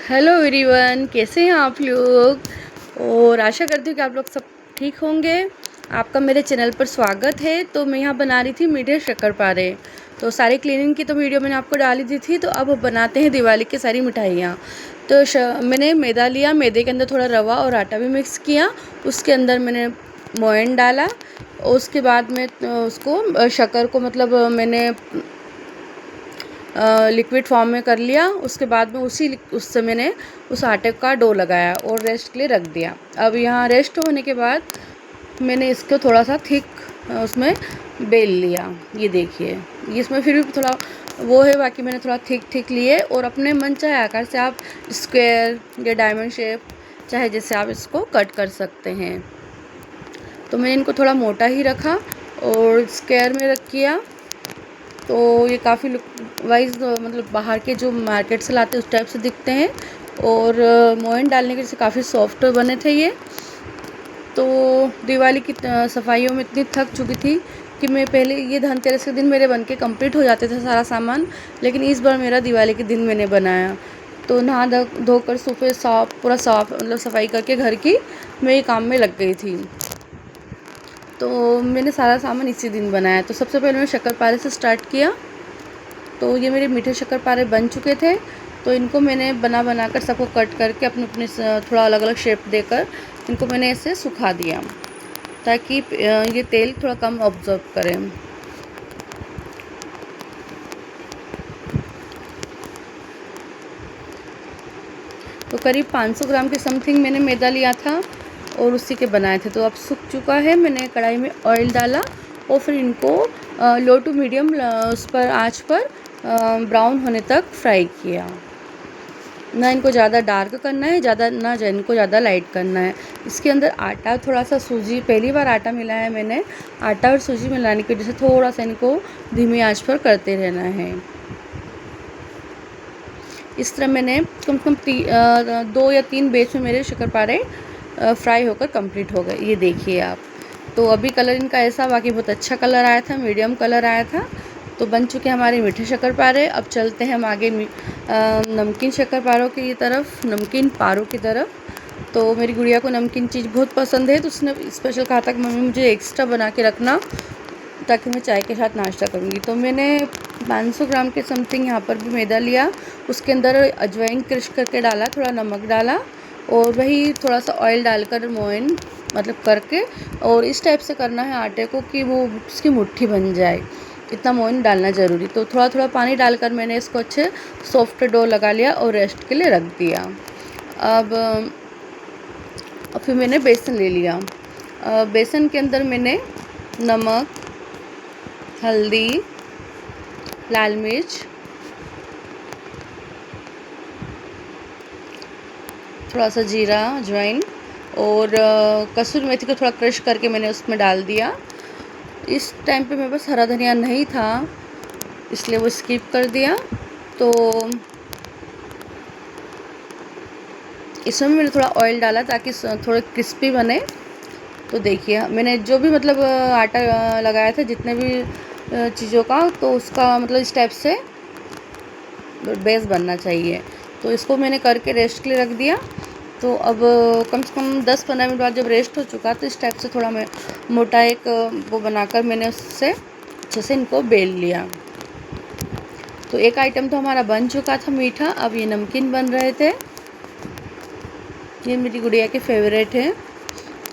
Hello everyone, कैसे हैं आप लोग। और आशा करती हूँ कि आप लोग सब ठीक होंगे। आपका मेरे चैनल पर स्वागत है। तो मैं यहाँ बना रही थी मीठे शक्करपारे। तो सारी क्लीनिंग की तो वीडियो मैंने आपको डाली दी थी। तो अब बनाते हैं दिवाली की सारी मिठाइयाँ। तो मैंने मैदा लिया, मैदे के अंदर थोड़ा रवा और आटा भी मिक्स किया। उसके अंदर मैंने मोयन डाला। उसके बाद में उसको शक्कर को मतलब मैंने लिक्विड फॉर्म में कर लिया। उसके बाद में उससे मैंने उस आटे का डो लगाया और रेस्ट के लिए रख दिया। अब यहाँ रेस्ट होने के बाद मैंने इसको थोड़ा सा थिक उसमें बेल लिया। ये देखिए, इसमें फिर भी थोड़ा वो है, बाकी मैंने थोड़ा थिक लिए और अपने मन चाहे आकार से आप स्क्वायर या डायमंड शेप चाहे जैसे आप इसको कट कर सकते हैं। तो मैंने इनको थोड़ा मोटा ही रखा और स्क्वायर में रख किया। तो ये काफ़ी लुक वाइज मतलब बाहर के जो मार्केट से लाते हैं उस टाइप से दिखते हैं। और मोयन डालने के से काफ़ी सॉफ्ट बने थे ये। तो दिवाली की सफाइयों में इतनी थक चुकी थी कि मैं पहले ये धनतेरस के दिन मेरे बन के कंप्लीट हो जाते थे सारा सामान, लेकिन इस बार मेरा दिवाली के दिन मैंने बनाया। तो नहा धोकर सोफे पूरा साफ मतलब सफाई करके घर की मैं ये काम में लग गई थी। तो मैंने सारा सामान इसी दिन बनाया। तो सबसे पहले मैं शक्करपारे से स्टार्ट किया। तो ये मेरे मीठे शक्करपारे बन चुके थे। तो इनको मैंने बना कर सबको कट करके अपने अपने थोड़ा अलग अलग शेप देकर इनको मैंने ऐसे सुखा दिया ताकि ये तेल थोड़ा कम ऑब्जर्व करें। तो करीब 500 ग्राम के समथिंग मैंने मैदा लिया था और उसी के बनाए थे। तो अब सूख चुका है। मैंने कढ़ाई में ऑयल डाला और फिर इनको लो टू मीडियम उस पर आँच पर ब्राउन होने तक फ्राई किया। ना इनको ज़्यादा डार्क करना है, इनको ज़्यादा लाइट करना है। इसके अंदर आटा, थोड़ा सा सूजी, पहली बार आटा मिलाया है मैंने। आटा और सूजी मिलाने की वजह से थोड़ा सा इनको धीमी आंच पर करते रहना है। इस तरह मैंने कम से कम 2 या 3 बैच में मेरे शक्करपारे फ्राई होकर कंप्लीट हो गए। ये देखिए आप। तो अभी कलर इनका ऐसा, बाकी बहुत अच्छा कलर आया था, मीडियम कलर आया था। तो बन चुके हमारे मीठे शक्करपारे। अब चलते हैं हम आगे नमकीन शक्करपारों की तरफ, नमकीन पारों की तरफ। तो मेरी गुड़िया को नमकीन चीज़ बहुत पसंद है, तो उसने स्पेशल कहा था कि मम्मी मुझे एक्स्ट्रा बना के रखना ताकि मैं चाय के साथ नाश्ता करूँगी। तो मैंने 500 ग्राम के समथिंग यहाँ पर भी मैदा लिया। उसके अंदर अजवाइन क्रश करके डाला, थोड़ा नमक डाला और वही थोड़ा सा ऑयल डालकर मोयन मतलब करके, और इस टाइप से करना है आटे को कि वो उसकी मुट्ठी बन जाए। इतना मोयन डालना ज़रूरी। तो थोड़ा थोड़ा पानी डालकर मैंने इसको अच्छे सॉफ्ट डो लगा लिया और रेस्ट के लिए रख दिया। अब फिर मैंने बेसन ले लिया। बेसन के अंदर मैंने नमक, हल्दी, लाल मिर्च, थोड़ा सा जीरा, अजवाइन और कसूरी मेथी को थोड़ा क्रश करके मैंने उसमें डाल दिया। इस टाइम पे मेरे पास हरा धनिया नहीं था, इसलिए वो स्किप कर दिया। तो इसमें मैंने थोड़ा ऑयल डाला ताकि थोड़े क्रिस्पी बने। तो देखिए मैंने जो भी मतलब आटा लगाया था, जितने भी चीज़ों का, तो उसका मतलब इस टाइप से बेस बनना चाहिए। तो इसको मैंने करके रेस्ट के लिए रख दिया। तो अब कम से कम 10-15 मिनट बाद जब रेस्ट हो चुका तो इस टाइप से थोड़ा मैं मोटा एक वो बनाकर मैंने उससे अच्छे से इनको बेल लिया। तो एक आइटम तो हमारा बन चुका था मीठा। अब ये नमकीन बन रहे थे। ये मेरी गुड़िया के फेवरेट हैं।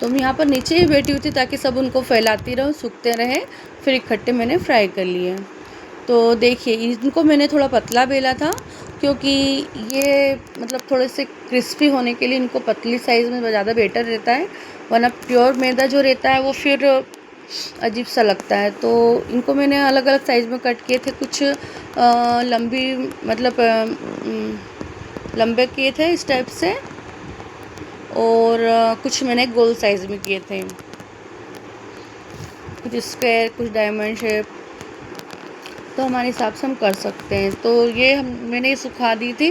तो मैं यहाँ पर नीचे ही बैठी हुई थी ताकि सब उनको फैलाती रहूँ, सूखते रहें। फिर इकट्ठे मैंने फ्राई कर लिए। तो देखिए इनको मैंने थोड़ा पतला बेला था क्योंकि ये मतलब थोड़े से क्रिस्पी होने के लिए इनको पतली साइज़ में ज़्यादा बेटर रहता है, वरना प्योर मैदा जो रहता है वो फिर अजीब सा लगता है। तो इनको मैंने अलग अलग साइज़ में कट किए थे। कुछ लंबी मतलब लंबे किए थे इस टाइप से, और कुछ मैंने गोल साइज़ में किए थे, कुछ स्क्वायर, कुछ डायमंड शेप। तो हमारे हिसाब से हम कर सकते हैं। तो ये मैंने ये सुखा दी थी।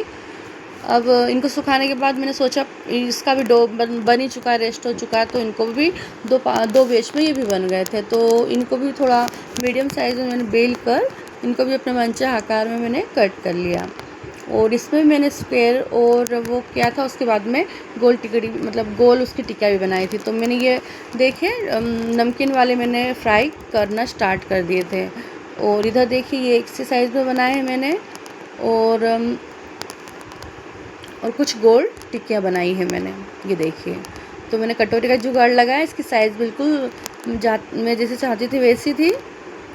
अब इनको सुखाने के बाद मैंने सोचा इसका भी डो बन ही चुका है, रेस्ट हो चुका है, तो इनको भी दो बैच में ये भी बन गए थे। तो इनको भी थोड़ा मीडियम साइज़ में मैंने बेल कर इनको भी अपने मनचाहे आकार में मैंने कट कर लिया। और इसमें मैंने स्क्वायर और वो किया था, उसके बाद में गोल टिकड़ी मतलब गोल उसकी टिक्का भी बनाई थी। तो मैंने ये देखिए नमकीन वाले मैंने फ्राई करना स्टार्ट कर दिए थे। और इधर देखिए ये एक सी साइज़ में बनाए हैं मैंने, और कुछ गोल टिक्कियाँ बनाई हैं मैंने, ये देखिए। तो मैंने कटोरी का जुगाड़ लगाया, इसकी साइज़ बिल्कुल मैं जैसे चाहती थी वैसी थी।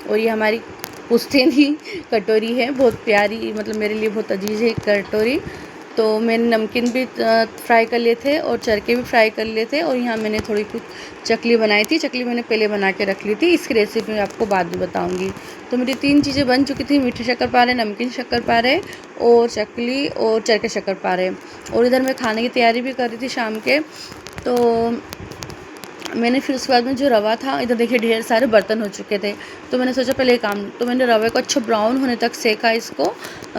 और ये हमारी पुश्तैनी कटोरी है, बहुत प्यारी, मतलब मेरे लिए बहुत अजीज़ है कटोरी। तो मैंने नमकीन भी फ्राई कर लिए थे और चरखे भी फ्राई कर लिए थे। और यहाँ मैंने थोड़ी कुछ चकली बनाई थी, चकली मैंने पहले बना के रख ली थी, इसकी रेसिपी मैं आपको बाद में बताऊँगी। तो मेरी 3 चीज़ें बन चुकी थी, मीठे शक्करपारे, नमकीन शक्करपारे और चकली और चरखे शक्करपारे। और इधर मैं खाने की तैयारी भी कर रही थी शाम के। तो मैंने फिर उसके बाद में जो रवा था, इधर देखिए ढेर सारे बर्तन हो चुके थे। तो मैंने सोचा पहले एक काम, तो मैंने रवे को अच्छा ब्राउन होने तक सेका इसको,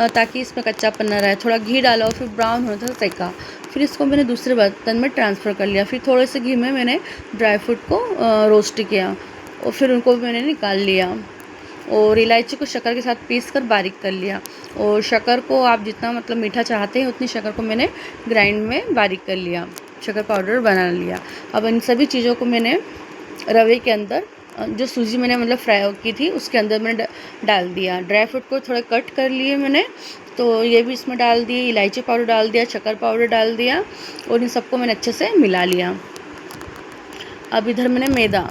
ताकि इसमें कच्चापन न रहे। थोड़ा घी डाला और फिर ब्राउन होने तक सेका। फिर इसको मैंने दूसरे बर्तन में ट्रांसफ़र कर लिया। फिर थोड़े से घी में मैंने ड्राई फ्रूट को रोस्ट किया और फिर उनको मैंने निकाल लिया। और इलायची को शक्कर के साथ पीस कर बारीक कर लिया। और शक्कर को आप जितना मतलब मीठा चाहते हैं उतनी शक्कर को मैंने ग्राइंड में बारीक कर लिया, शक्कर पाउडर बना लिया। अब इन सभी चीज़ों को मैंने रवे के अंदर, जो सूजी मैंने मतलब फ्राई की थी उसके अंदर मैंने डाल दिया। ड्राई फ्रूट को थोड़ा कट कर लिए मैंने, तो ये भी इसमें डाल दिए। इलायची पाउडर डाल दिया, शक्कर पाउडर डाल दिया और इन सबको मैंने अच्छे से मिला लिया। अब इधर मैंने मैदा,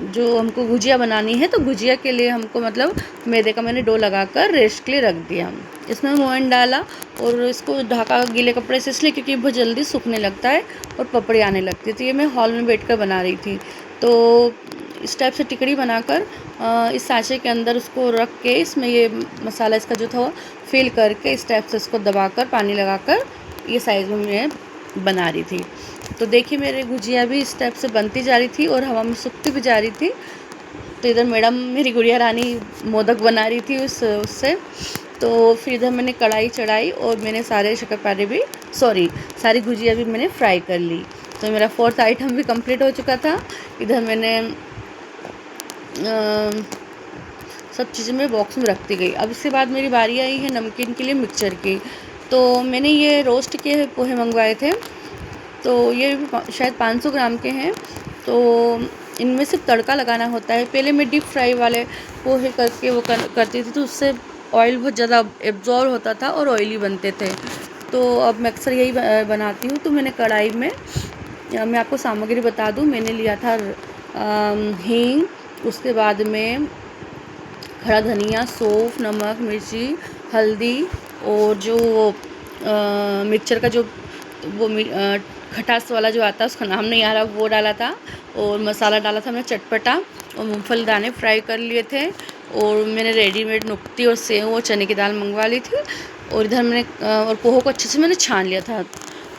जो हमको गुजिया बनानी है, तो गुजिया के लिए हमको मतलब मैदे का मैंने डो लगाकर रेस्ट के लिए रख दिया। इसमें मोयन डाला और इसको ढका गीले कपड़े से, इसलिए क्योंकि बहुत जल्दी सूखने लगता है और पपड़ी आने लगती है। तो ये मैं हॉल में बैठकर बना रही थी। तो इस टाइप से टिकड़ी बनाकर इस सांचे के अंदर उसको रख के, इसमें ये मसाला इसका जो था फिल करके इस टाइप से इसको दबाकर पानी लगाकर ये साइज़ में मैं बना रही थी। तो देखिए मेरी गुजिया भी इस टाइप से बनती जा रही थी और हवा में सूखती भी जा रही थी। तो इधर मैडम मेरी गुड़िया रानी मोदक बना रही थी उससे। तो फिर इधर मैंने कढ़ाई चढ़ाई और मैंने सारे शक्करपारे भी सारी गुजिया भी मैंने फ्राई कर ली। तो मेरा 4th आइटम भी कंप्लीट हो चुका था। इधर मैंने सब चीज़ें मैं बॉक्स में रखती गई। अब इसके बाद मेरी बारी आई है नमकीन के लिए मिक्सचर की। तो मैंने ये रोस्ट किए पोहे मंगवाए थे, तो ये शायद 500 ग्राम के हैं। तो इनमें सिर्फ तड़का लगाना होता है। पहले मैं डीप फ्राई वाले पोहे करके वो करती थी, तो उससे ऑयल बहुत ज़्यादा एब्जॉर्ब होता था और ऑयली बनते थे। तो अब मैं अक्सर यही बनाती हूँ। तो मैंने कढ़ाई में, मैं आपको सामग्री बता दूँ, मैंने लिया था हींग, उसके बाद में खड़ा धनिया, सौंफ, नमक, मिर्ची, हल्दी और जो मिक्सचर का जो वो खटास वाला जो आता है, उसका नाम नहीं आ रहा, वो डाला था। और मसाला डाला था मैंने चटपटा, और मूंगफली दाने फ्राई कर लिए थे। और मैंने रेडीमेड नुक्ती और सेव और चने की दाल मंगवा ली थी। और इधर मैंने और पोहा को अच्छे से मैंने छान लिया था,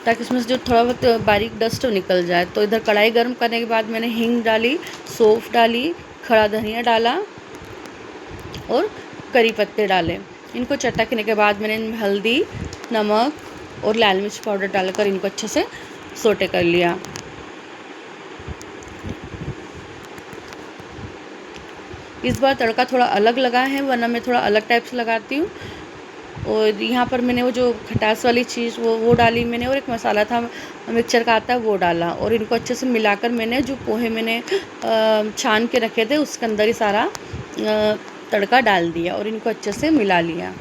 ताकि उसमें से जो थोड़ा बहुत बारीक डस्ट निकल जाए। तो इधर कढ़ाई गर्म करने के बाद मैंने हींग डाली, सौंफ डाली, खड़ा धनिया डाला और करी पत्ते डाले। इनको चटकने के बाद मैंने इनमें हल्दी, नमक और लाल मिर्च पाउडर डालकर इनको अच्छे से सोटे कर लिया। इस बार तड़का थोड़ा अलग लगा है, वरना मैं थोड़ा अलग टाइप से लगाती हूँ। और यहाँ पर मैंने वो जो खटास वाली चीज़ वो डाली मैंने, और एक मसाला था मिक्सचर का आता है वो डाला। और इनको अच्छे से मिलाकर मैंने जो पोहे मैंने छान के रखे थे उसके अंदर ही सारा तड़का डाल दिया और इनको अच्छे से मिला लिया।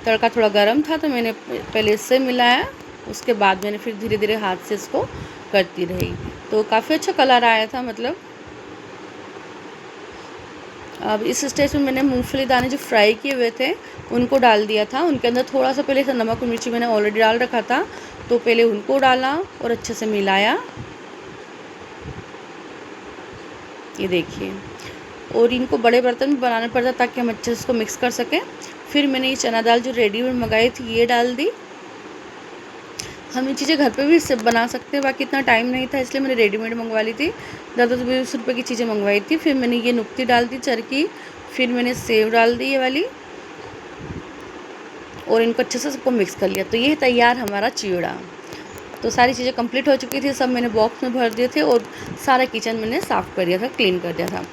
तड़का थोड़ा गर्म था तो मैंने पहले इससे मिलाया, उसके बाद मैंने फिर धीरे धीरे हाथ से इसको करती रही। तो काफ़ी अच्छा कलर आया था मतलब। अब इस स्टेज में मैंने मूंगफली दाने जो फ्राई किए हुए थे उनको डाल दिया था। उनके अंदर थोड़ा सा पहले से नमक और मिर्ची मैंने ऑलरेडी डाल रखा था, तो पहले उनको डाला और अच्छे से मिलाया, ये देखिए। और इनको बड़े बर्तन में बनाना पड़ता है ताकि हम अच्छे से इसको मिक्स कर सकें। फिर मैंने ये चना दाल जो रेडीमेड मंगाई थी ये डाल दी। हम ये चीज़ें घर पे भी सब बना सकते हैं, बाकी इतना टाइम नहीं था इसलिए मैंने रेडीमेड मंगवा ली थी। 10-20 रुपये की चीज़ें मंगवाई थी। फिर मैंने ये नुक्ती डाल दी चरखी, फिर मैंने सेव डाल दी ये वाली, और इनको अच्छे से सबको मिक्स कर लिया। तो ये है तैयार हमारा चिवड़ा। तो सारी चीज़ें कंप्लीट हो चुकी थी, सब मैंने बॉक्स में भर दिए थे और सारा किचन मैंने साफ़ कर दिया था, क्लीन कर दिया था।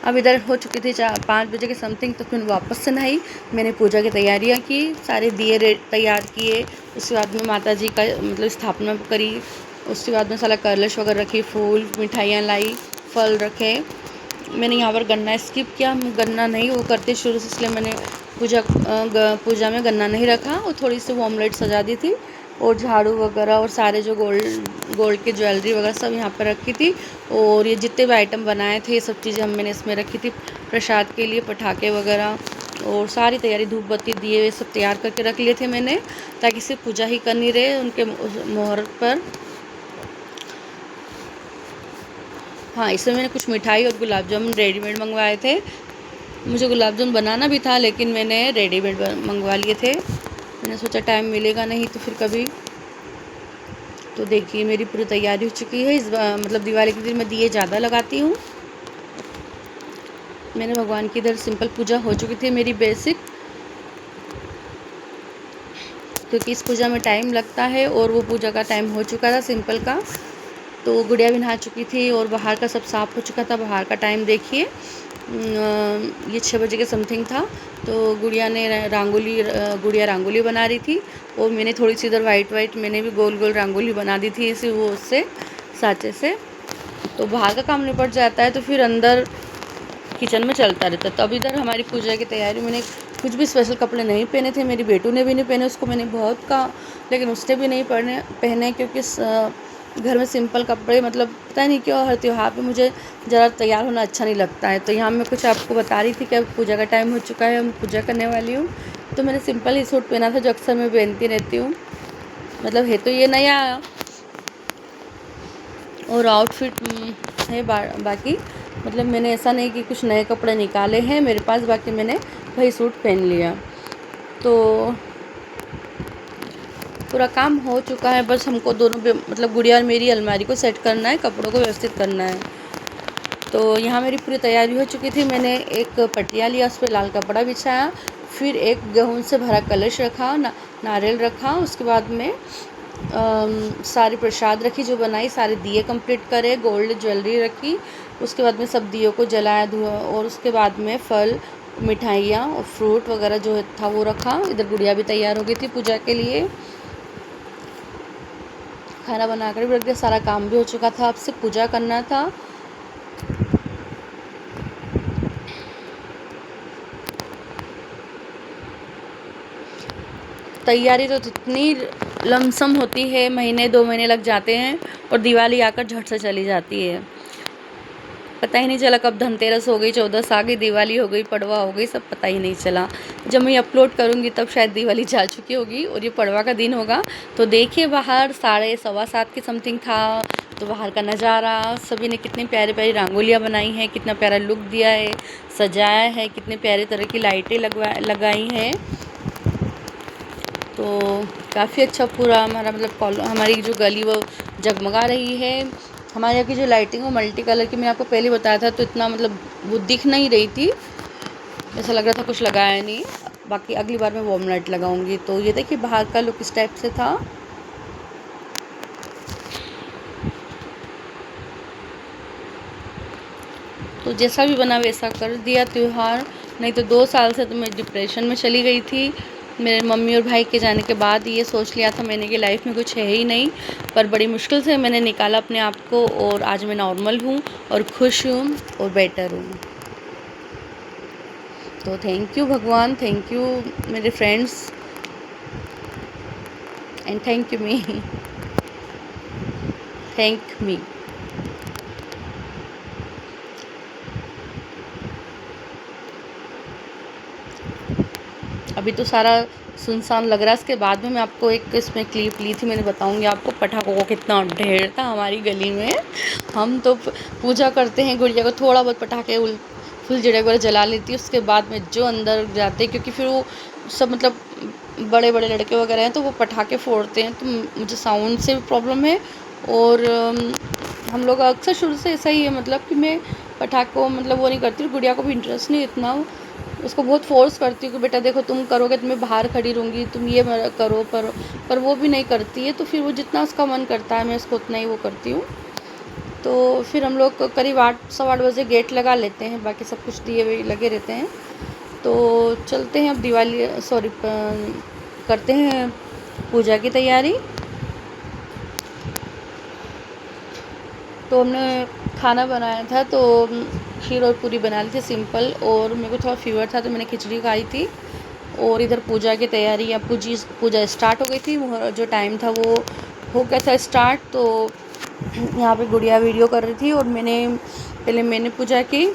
अब इधर हो चुकी थी 5 बजे के समथिंग, तो फिर वापस से नहाई। मैंने पूजा की तैयारियां की, सारे दिए तैयार किए। उसके बाद में माता जी का मतलब स्थापना करी। उसके बाद में सारा कलश वगैरह रखी, फूल मिठाइयाँ लाई, फल रखे। मैंने यहाँ पर गन्ना स्किप किया, गन्ना नहीं वो करते शुरू से, इसलिए मैंने पूजा में गन्ना नहीं रखा। और थोड़ी सी वो ऑमलेट सजा दी थी, और झाड़ू वगैरह और सारे जो गोल्ड की ज्वेलरी वगैरह सब यहाँ पर रखी थी। और ये जितने भी आइटम बनाए थे ये सब चीज़ें मैंने इसमें रखी थी प्रसाद के लिए, पटाखे वगैरह और सारी तैयारी, धूप बत्ती दिए ये सब तैयार करके रख लिए थे मैंने, ताकि सिर्फ पूजा ही करनी रहे उनके मुहूर्त पर। हाँ, इसमें मैंने कुछ मिठाई और गुलाब जामुन रेडीमेड मंगवाए थे। मुझे गुलाब जामुन बनाना भी था, लेकिन मैंने रेडीमेड मंगवा लिए थे। मैंने सोचा टाइम मिलेगा नहीं तो फिर कभी। तो देखिए मेरी पूरी तैयारी हो चुकी है। मतलब दिवाली के दिन मैं दिए ज़्यादा लगाती हूँ। मैंने भगवान की इधर सिंपल पूजा हो चुकी थी मेरी बेसिक, क्योंकि इस पूजा में टाइम लगता है और वो पूजा का टाइम हो चुका था सिंपल का। तो गुड़िया भी नहा चुकी थी और बाहर का सब साफ़ हो चुका था। बाहर का टाइम देखिए, ये 6 बजे के समथिंग था। तो गुड़िया रंगोली बना रही थी, और मैंने थोड़ी सी इधर वाइट मैंने भी गोल गोल रंगोली बना दी थी इसी वो उससे साँचे से। तो बाहर का काम निपट जाता है तो फिर अंदर किचन में चलता रहता। तो अब इधर हमारी पूजा की तैयारी, मैंने कुछ भी स्पेशल कपड़े नहीं पहने थे, मेरी बेटू ने भी नहीं पहने, उसको मैंने बहुत कहा लेकिन उसने भी नहीं पहने, क्योंकि घर में सिंपल कपड़े, मतलब पता नहीं क्यों हर त्योहार पे मुझे ज़रा तैयार होना अच्छा नहीं लगता है। तो यहाँ मैं कुछ आपको बता रही थी कि अब पूजा का टाइम हो चुका है, मैं पूजा करने वाली हूँ। तो मैंने सिंपल ही सूट पहना था जो अक्सर मैं पहनती रहती हूँ, मतलब है तो ये नया और आउटफिट है बाकी, मतलब मैंने ऐसा नहीं कि कुछ नए कपड़े निकाले हैं मेरे पास, बाकी मैंने वही सूट पहन लिया। तो पूरा काम हो चुका है, बस हमको दोनों मतलब गुड़िया और मेरी अलमारी को सेट करना है, कपड़ों को व्यवस्थित करना है। तो यहाँ मेरी पूरी तैयारी हो चुकी थी। मैंने एक पटिया लिया, उस पर लाल कपड़ा बिछाया, फिर एक गेहूं से भरा कलश रखा, नारियल रखा। उसके बाद में सारी प्रसाद रखी जो बनाई, सारे दिए कंप्लीट करे, गोल्ड ज्वेलरी रखी। उसके बाद में सब दियों को जलाया धुआ, और उसके बाद में फल, मिठाइयाँ और फ्रूट वगैरह जो था वो रखा। इधर गुड़िया भी तैयार हो गई थी पूजा के लिए, खाना बनाकर भी रख दिया, सारा काम भी हो चुका था, अब से पूजा करना था। तैयारी तो इतनी लमसम होती है, महीने 2 महीने लग जाते हैं, और दिवाली आकर झट से चली जाती है। पता ही नहीं चला कब धनतेरस हो गई, 14 आ गई, दिवाली हो गई, पड़वा हो गई, सब पता ही नहीं चला। जब मैं अपलोड करूँगी तब शायद दिवाली जा चुकी होगी और ये पड़वा का दिन होगा। तो देखिए बाहर 7:15 के समथिंग था, तो बाहर का नज़ारा, सभी ने कितनी प्यारी प्यारी रंगोलियाँ बनाई हैं, कितना प्यारा लुक दिया है, सजाया है, कितने प्यारे तरह की लाइटें लगाई हैं। तो काफ़ी अच्छा पूरा हमारा मतलब हमारी जो गली वो जगमगा रही है। हमारे यहाँ की जो लाइटिंग वो मल्टी कलर की, मैंने आपको पहले बताया था, तो इतना मतलब वो दिख नहीं रही थी, ऐसा लग रहा था कुछ लगाया नहीं। बाकी अगली बार मैं वॉर्म लाइट लगाऊंगी। तो ये देखिए बाहर का लुक इस टाइप से था। तो जैसा भी बना वैसा कर दिया त्यौहार। नहीं तो 2 साल से तो मैं डिप्रेशन में चली गई थी। मेरे मम्मी और भाई के जाने के बाद ये सोच लिया था मैंने कि लाइफ में कुछ है ही नहीं, पर बड़ी मुश्किल से मैंने निकाला अपने आप को, और आज मैं नॉर्मल हूँ और खुश हूँ और बेटर हूँ। तो थैंक यू भगवान, थैंक यू मेरे friends, and thank you me, thank me. अभी तो सारा सुनसान लग रहा है। इसके बाद में मैं आपको एक इसमें क्लिप ली थी, मैंने बताऊंगी आपको पटाखों को कितना ढेर था हमारी गली में। हम तो पूजा करते हैं, गुड़िया को थोड़ा बहुत पटाखे फुलझड़ी वगैरह जला लेती है, उसके बाद में जो अंदर जाते हैं, क्योंकि फिर वो सब मतलब बड़े बड़े लड़के वगैरह हैं तो वो पटाखे फोड़ते हैं, तो मुझे साउंड से भी प्रॉब्लम है। और हम लोग अक्सर शुरू से ऐसा ही है, मतलब कि मैं पटाखों मतलब वो नहीं करती, गुड़िया को भी इंटरेस्ट नहीं इतना, उसको बहुत फोर्स करती हूँ कि बेटा देखो तुम करोगे तो मैं बाहर खड़ी रहूँगी, तुम ये करो, पर वो भी नहीं करती है। तो फिर वो जितना उसका मन करता है मैं उसको उतना ही वो करती हूँ। तो फिर हम लोग करीब 8 सवा 8 बजे गेट लगा लेते हैं, बाकी सब कुछ दिए हुए लगे रहते हैं। तो चलते हैं अब दिवाली करते हैं पूजा की तैयारी। तो हमने खाना बनाया था, तो खीर और पूरी बना ली थी सिंपल, और मेरे को थोड़ा फीवर था तो मैंने खिचड़ी खाई थी। और इधर पूजा की तैयारी या पूजा स्टार्ट हो गई थी, जो टाइम था वो हो गया था स्टार्ट। तो यहाँ पे गुड़िया वीडियो कर रही थी और पहले मैंने पूजा की।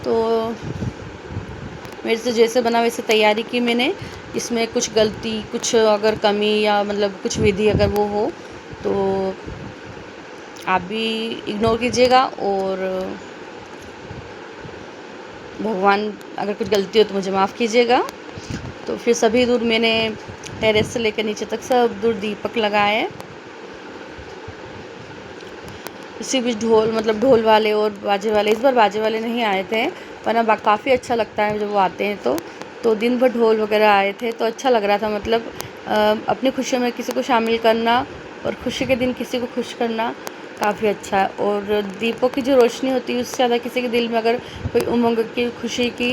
तो मेरे से जैसे बना वैसे तैयारी की मैंने। इसमें कुछ गलती, कुछ अगर कमी या मतलब कुछ विधि अगर वो हो तो आप भी इग्नोर कीजिएगा, और भगवान अगर कुछ गलती हो तो मुझे माफ़ कीजिएगा। तो फिर सभी दूर मैंने टेरेस से लेकर नीचे तक सब दूर दीपक लगाए। इसी बीच ढोल वाले और बाजे वाले, इस बार बाजे वाले नहीं आए थे, वरना काफ़ी अच्छा लगता है जब वो आते हैं। तो दिन भर ढोल वगैरह आए थे तो अच्छा लग रहा था। मतलब अपनी खुशियों में किसी को शामिल करना और खुशी के दिन किसी को खुश करना काफ़ी अच्छा है। और दीपों की जो रोशनी होती है उससे ज़्यादा किसी के दिल में अगर कोई उमंग की, खुशी की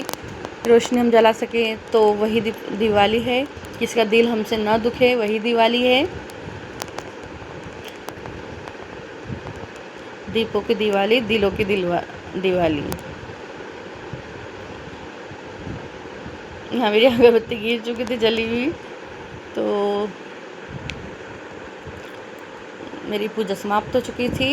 रोशनी हम जला सकें तो वही दिवाली है। किसी का दिल हमसे ना दुखे, वही दिवाली है। दीपों की दिवाली, दिलों की दिवाली। यहाँ मेरी अगरबत्ती गिर चुकी थी जली हुई, तो मेरी पूजा समाप्त हो चुकी थी।